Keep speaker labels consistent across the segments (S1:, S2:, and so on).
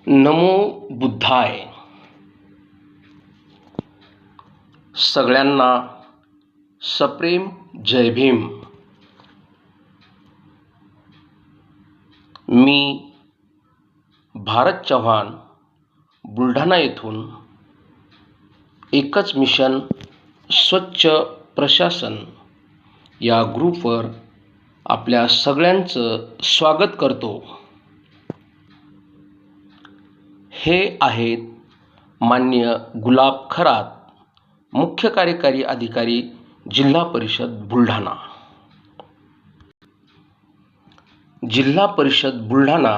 S1: नमो बुद्धाय. सगळ्यांना सप्रेम जय भीम. मी भारत चव्हाण बुलढाणा येथून एकच मिशन स्वच्छ प्रशासन या ग्रुपवर आपल्या सगळ्यांचं स्वागत करतो. हे आहेत माननीय गुलाब खरात, मुख्य कार्यकारी अधिकारी, जिल्हा परिषद बुलढाणा. जिल्हा परिषद बुलढाणा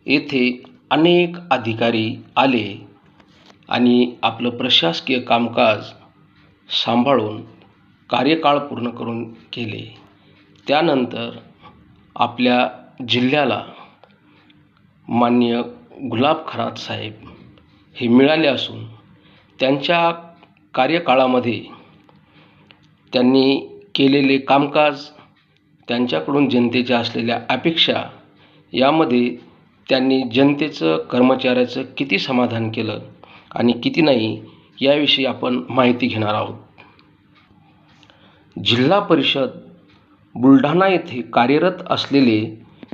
S1: येथे अनेक अधिकारी आले आणि आपलं प्रशासकीय कामकाज सांभाळून कार्यकाळ पूर्ण करून केले. त्यानंतर आपल्या जिल्ह्याला माननीय गुलाब खरात साहेब हे मिळाले असून त्यांच्या कार्यकाळामध्ये त्यांनी केलेले कामकाज, त्यांच्याकडून जनतेच्या असलेल्या अपेक्षा, यामध्ये त्यांनी जनतेचं, कर्मचाऱ्याचं किती समाधान केलं आणि किती नाही, याविषयी आपण माहिती घेणार आहोत. जिल्हा परिषद बुलढाणा येथे कार्यरत असलेले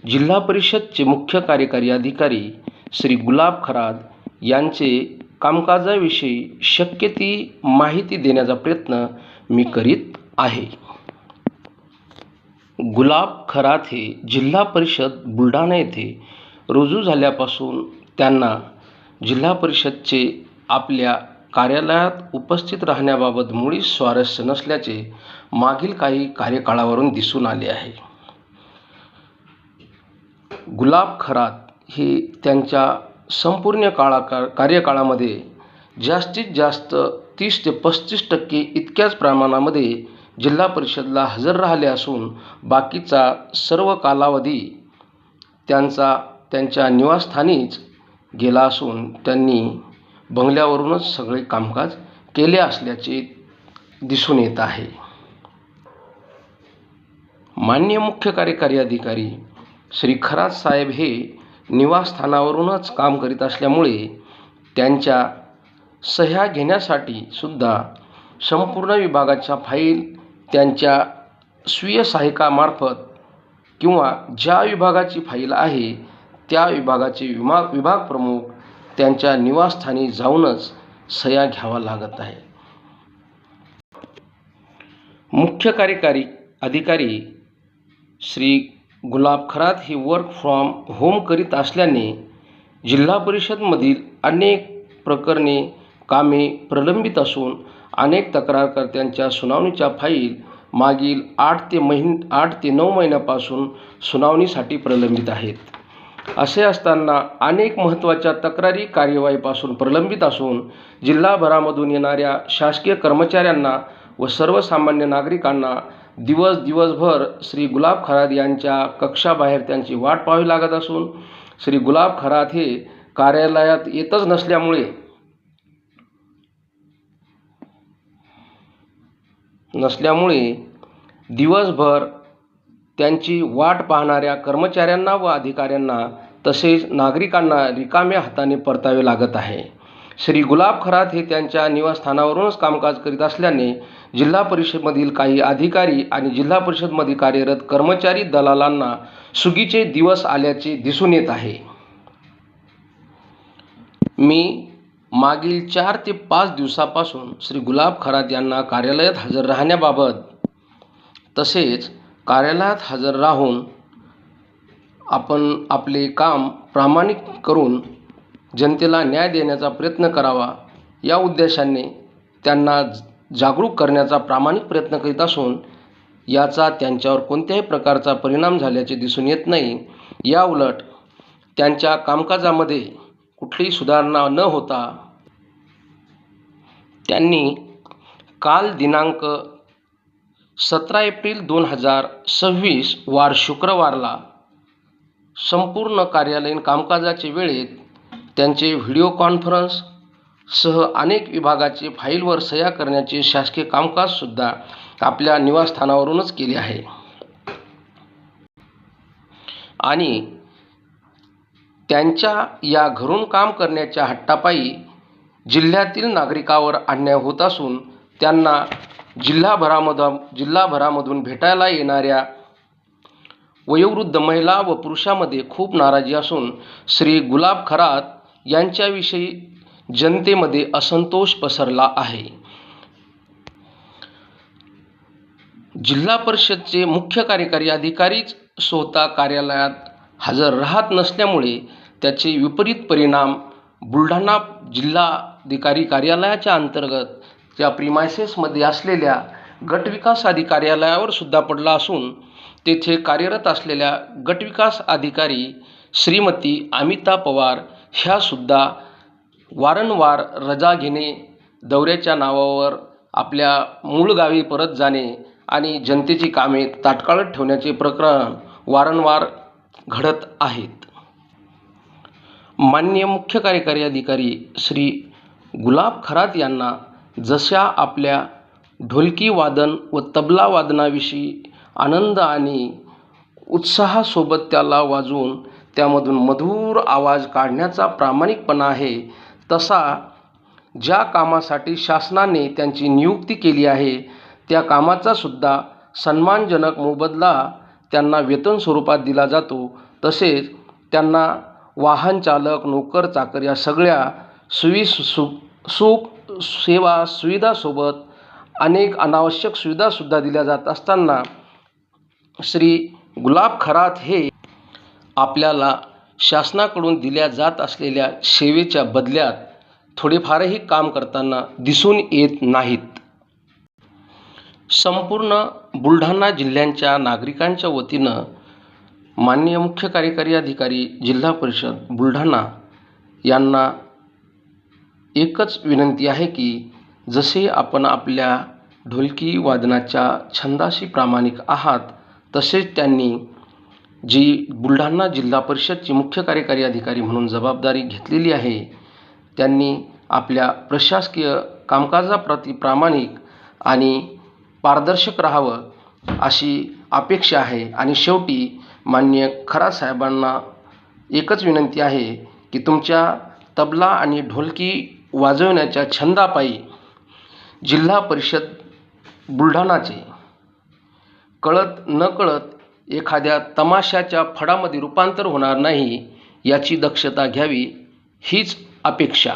S1: जिल्हा परिषदचे मुख्य कार्यकारी अधिकारी श्री गुलाब खरात यांचे कामकाजाविषयी शक्य ती माहिती देण्याचा प्रयत्न मी करीत आहे. गुलाब खरात हे जिल्हा परिषद बुलढाणा येथे रुजू झाल्यापासून त्यांना जिल्हा परिषदचे आपल्या कार्यालयात उपस्थित राहण्याबाबत मुळीच स्वारस्य नसल्याचे मागील काही कार्यकाळावरून दिसून आले आहे. गुलाब खरात हे त्यांच्या संपूर्ण कार्यकाळामध्ये जास्तीत जास्त 30 ते 35% इतक्याच प्रमाणामध्ये जिल्हा परिषदला हजर राहिले असून बाकीचा सर्व कालावधी त्यांच्या निवासस्थानीच गेला असून त्यांनी बंगल्यावरूनच सगळे कामकाज केले असल्याचे दिसून येत आहे. माननीय मुख्य कार्यकारी अधिकारी श्री खरात साहेब हे निवासस्थानावरूनच काम करीत असल्यामुळे त्यांच्या सह्या घेण्यासाठी सुद्धा संपूर्ण विभागाच्या फाईल त्यांच्या स्वीय सहाय्यकामार्फत किंवा ज्या विभागाची फाईल आहे त्या विभागाचे विभाग प्रमुख त्यांच्या निवासस्थानी जाऊनच सह्या घ्यावा लागत आहे. मुख्य कार्यकारी अधिकारी श्री गुलाब खरात हे वर्क फ्रॉम होम करीत असल्याने जिल्हा परिषदमधील अनेक प्रकरणे, कामे प्रलंबित असून अनेक तक्रारकर्त्यांच्या सुनावणीच्या फाईल मागील 8 ते 9 महिन्यापासून सुनावणीसाठी प्रलंबित आहेत. असे असताना अनेक महत्त्वाच्या तक्रारी कार्यवाहीपासून प्रलंबित असून जिल्हाभरामधून येणाऱ्या शासकीय कर्मचाऱ्यांना व सर्वसामान्य नागरिकांना दिवसभर श्री गुलाब खरात यांच्या कक्षाबाहेर त्यांची वाट पाहावी लागत असून श्री गुलाब खरात हे कार्यालयात येतच नसल्यामुळे दिवसभर त्यांची वाट पाहणाऱ्या कर्मचाऱ्यांना व अधिकाऱ्यांना तसेच नागरिकांना रिकाम्या हाताने परतावे लागत आहे. श्री गुलाब खरात हे त्यांच्या निवासस्थानावरूनच कामकाज करीत असल्याने जिल्हा परिषदेमधील काही अधिकारी आणि जिल्हा परिषदमध्ये कार्यरत कर्मचारी दलालांना सुगीचे दिवस आल्याचे दिसून येत आहे. मी मागील 4 ते 5 दिवसापासून श्री गुलाब खरात यांना कार्यालयात हजर राहण्याबाबत तसेच कार्यालयात हजर राहून आपण आपले काम प्रामाणिक करून जनतेला न्याय देण्याचा प्रयत्न करावा या उद्देशाने त्यांना जागरूक करण्याचा प्रामाणिक प्रयत्न करीत असून याचा त्यांच्यावर कोणत्याही प्रकारचा परिणाम झाल्याचे दिसून येत नाही. या उलट त्यांच्या कामकाजामध्ये कुठलीही सुधारणा न होता त्यांनी काल दिनांक 17 एप्रिल 2026 वार शुक्रवारला संपूर्ण कार्यालयीन कामकाजाच्या वेळेत त्यांचे व्हिडिओ कॉन्फरन्स सह अनेक विभागाचे फाईलवर सह्या करण्याचे शासकीय कामकाजसुद्धा आपल्या निवासस्थानावरूनच केले आहे. आणि
S2: त्यांच्या या घरून काम करण्याच्या हट्टापायी जिल्ह्यातील नागरिकांवर अन्याय होत असून त्यांना जिल्हाभरामधून भेटायला येणाऱ्या वयोवृद्ध महिला व पुरुषांमध्ये खूप नाराजी असून श्री गुलाब खरात यांच्याविषयी जनतेमध्ये असंतोष पसरला आहे. जिल्हा परिषदचे मुख्य कार्यकारी अधिकारीच स्वतः कार्यालयात हजर राहत नसल्यामुळे त्याचे विपरीत परिणाम बुलढाणा जिल्हाधिकारी कार्यालयाच्या अंतर्गत त्या प्रिमायसेसमध्ये असलेल्या गटविकास अधिकारी कार्यालयावर सुद्धा पडला असून तेथे कार्यरत असलेल्या गटविकास अधिकारी श्रीमती अमिता पवार ह्या सुद्धा वारंवार रजा घेणे, दौऱ्याच्या नावावर आपल्या मूळ गावी परत जाणे आणि जनतेची कामे ताटकळत ठेवण्याचे प्रकरण वारंवार घडत आहेत. माननीय मुख्य कार्यकारी अधिकारी श्री गुलाब खरात यांना जशा आपल्या ढोलकी वादन व तबला वादनाविषयी आनंद आणि उत्साहासोबत त्याला वाजवून त्यामधून मधुर आवाज काढण्याचा प्रामाणिकपणा आहे, तसा ज्या कामासाठी शासनाने त्यांची नियुक्ती केली आहे त्या कामाचा सुद्धा सन्मानजनक मोबदला त्यांना वेतन स्वरूपात दिला जातो. तसेच त्यांना वाहन चालक, नोकर चाकर या सगळ्या सुख सेवा सुविधासोबत अनेक अनावश्यक सुविधासुद्धा दिल्या जात असताना श्री गुलाब खरात हे आपल्याला शासनाकडून दिल्या जात असलेल्या सेवेच्या बदल्यात थोडेफारही काम करताना दिसून येत नाहीत. संपूर्ण बुलढाणा जिल्ह्याच्या नागरिकांच्या वतीनं माननीय मुख्य कार्यकारी अधिकारी जिल्हा परिषद बुलढाणा यांना एकच विनंती आहे की जसे आपण आपल्या ढोलकी वादनाच्या छंदाशी प्रामाणिक आहात, तसेच त्यांनी जी बुलढाणा जिल्हा परिषदची मुख्य कार्यकारी अधिकारी म्हणून जबाबदारी घेतलेली आहे, त्यांनी आपल्या प्रशासकीय कामकाजाप्रती प्रामाणिक आणि पारदर्शक राहावं अशी अपेक्षा आहे. आणि शेवटी माननीय खरात साहेबांना एकच विनंती आहे की तुमच्या तबला आणि ढोलकी वाजवण्याच्या छंदापायी जिल्हा परिषद बुलढाणाचे कळत नकळत एखाद्या तमाशाच्या फडामध्ये रूपांतर होणार नाही याची दक्षता घ्यावी, हीच अपेक्षा.